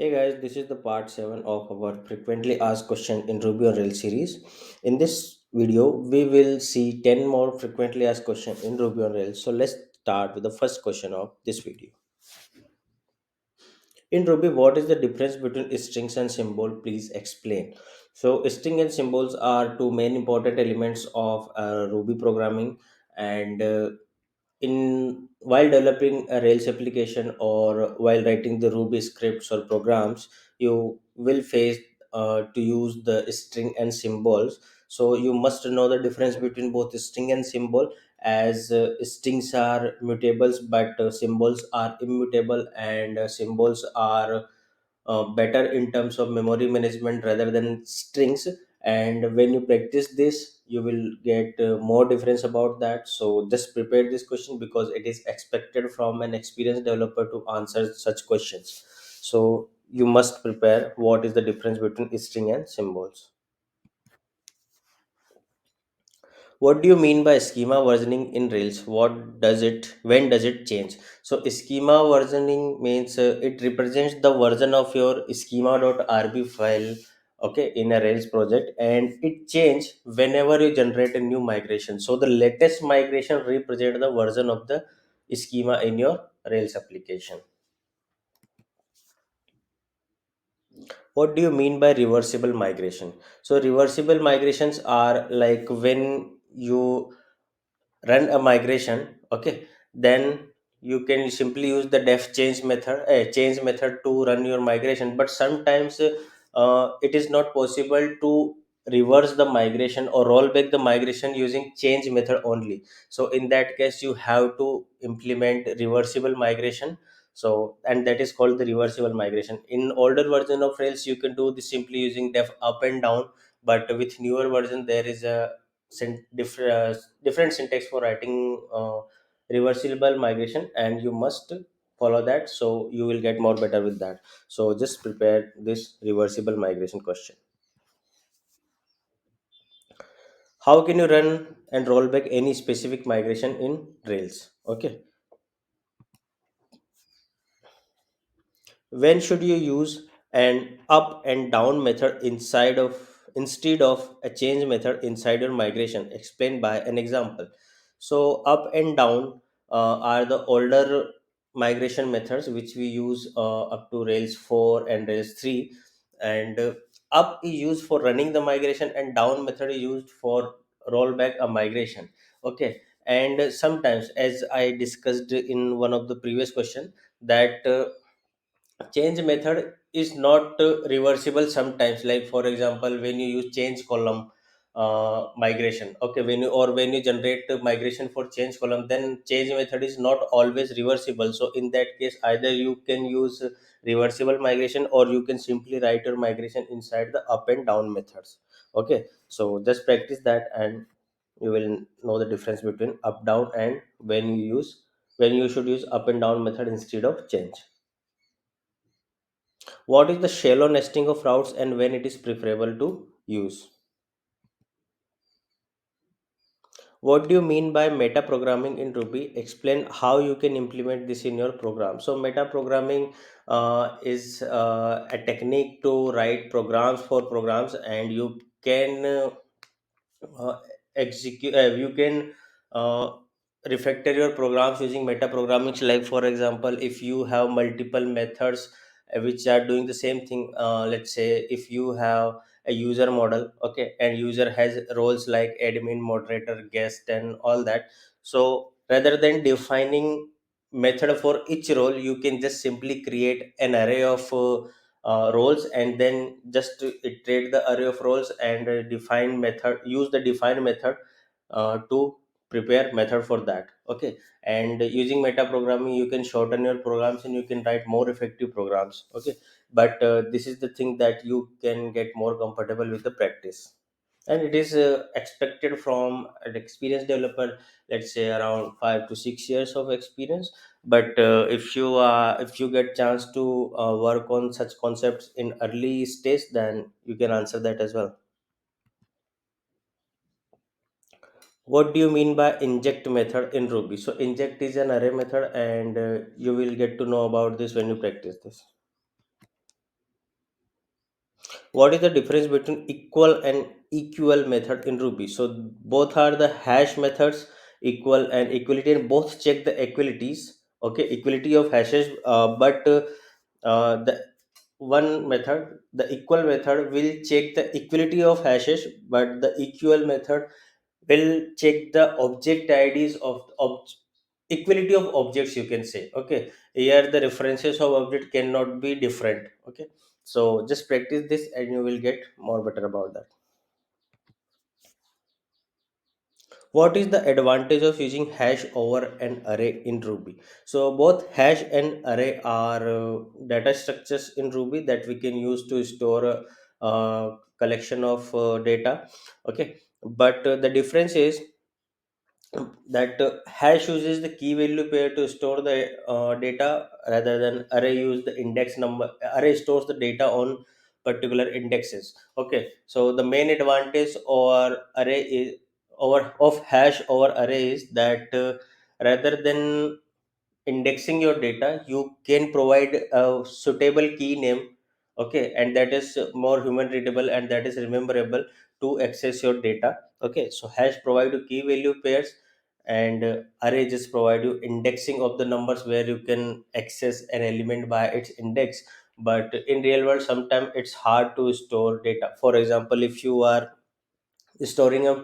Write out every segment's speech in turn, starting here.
Hey guys, this is the part 7 of our frequently asked question in Ruby on Rails series. In this video, we will see 10 more frequently asked questions in Ruby on Rails. So let's start with the first question of this video. In Ruby, what is the difference between strings and symbol? Please explain. So string and symbols are two main important elements of Ruby programming, and in while developing a Rails application or while writing the Ruby scripts or programs, you will face to use the string and symbols. So you must know the difference between both string and symbol, as strings are mutables but symbols are immutable, and symbols are better in terms of memory management rather than strings. And when you practice this, you will get more difference about that. So just prepare this question because it is expected from an experienced developer to answer such questions. So you must prepare what is the difference between string and symbols. What do you mean by schema versioning in Rails? What does it, when does it change? So schema versioning means it represents the version of your schema.rb file, okay, in a Rails project, and it change whenever you generate a new migration. So the latest migration represent the version of the schema in your Rails application. What do you mean by reversible migration? So reversible migrations are like when you run a migration, okay, then you can simply use the def change method to run your migration. But sometimes it is not possible to reverse the migration or roll back the migration using change method only. So in that case you have to implement reversible migration. So, and that is called the reversible migration. In older version of Rails you can do this simply using def up and down, but with newer version there is a different syntax for writing reversible migration, and you must follow that, so you will get more better with that. So just prepare this reversible migration question. How can you run and roll back any specific migration in Rails? Okay, when should you use an up and down method instead of a change method inside your migration? Explained by an example. So up and down are the older migration methods which we use up to Rails 4 and Rails 3. And up is used for running the migration, and down method is used for rollback a migration. Okay, and sometimes, as I discussed in one of the previous question, that change method is not reversible sometimes. Like for example, when you use change column migration, okay, when you generate a migration for change column, then change method is not always reversible. So in that case, either you can use reversible migration, or you can simply write your migration inside the up and down methods. Okay, so just practice that, and you will know the difference between up down and when you should use up and down method instead of change. What is the shallow nesting of routes and when it is preferable to use? What do you mean by meta programming in Ruby? Explain how you can implement this in your program. So, meta programming is a technique to write programs for programs, and you can uh, execute you can uh, refactor your programs using meta programming. Like for example, if you have multiple methods which are doing the same thing, let's say if you have a user model, okay, and user has roles like admin, moderator, guest, and all that. So rather than defining method for each role, you can just simply create an array of roles, and then just iterate the array of roles and define method use the define method to prepare method for that. Okay, and using meta programming you can shorten your programs and you can write more effective programs. Okay, but this is the thing that you can get more comfortable with the practice, and it is expected from an experienced developer, let's say around 5 to 6 years of experience. But if you get chance to work on such concepts in early stage, then you can answer that as well. What do you mean by inject method in Ruby? So inject is an array method, and you will get to know about this when you practice this. What is the difference between equal and equal method in Ruby? So both are the hash methods, equal and equality, and both check the equalities. Okay, equality of hashes, but the one method, the equal method, will check the equality of hashes, but the equal method will check the object IDs of equality of objects, you can say. Okay, here the references of object cannot be different. Okay, so just practice this and you will get more better about that. What is the advantage of using hash over an array in Ruby? So both hash and array are data structures in Ruby that we can use to store a collection of data. Okay, but the difference is that hash uses the key value pair to store the data, rather than array use the index number. Array stores the data on particular indexes. Okay, so the main advantage over array is over of hash over array is that rather than indexing your data, you can provide a suitable key name. Okay, and that is more human readable and that is rememberable to access your data. Okay, so hash provide you key value pairs, and array just provide you indexing of the numbers where you can access an element by its index. But in real world sometimes it's hard to store data. For example, if you are storing a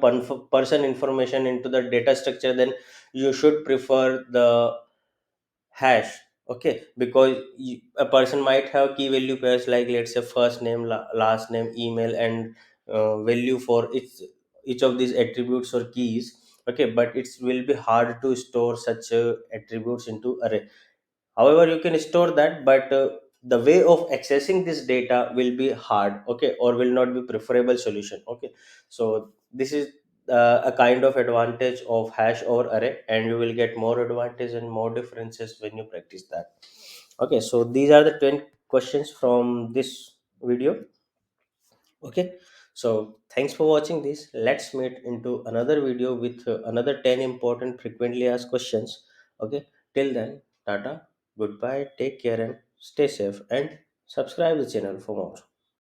person information into the data structure, then you should prefer the hash. Okay, because a person might have key value pairs like, let's say, first name, last name, email, and value for each of these attributes or keys. Okay, but it will be hard to store such attributes into array. However, you can store that, but the way of accessing this data will be hard. Okay, or will not be preferable solution. Okay, so this is a kind of advantage of hash or array, and you will get more advantage and more differences when you practice that. Okay, so these are the 10 questions from this video. Okay, so thanks for watching this. Let's meet into another video with another 10 important frequently asked questions. Okay, till then, tata, goodbye, take care, and stay safe, and subscribe the channel for more.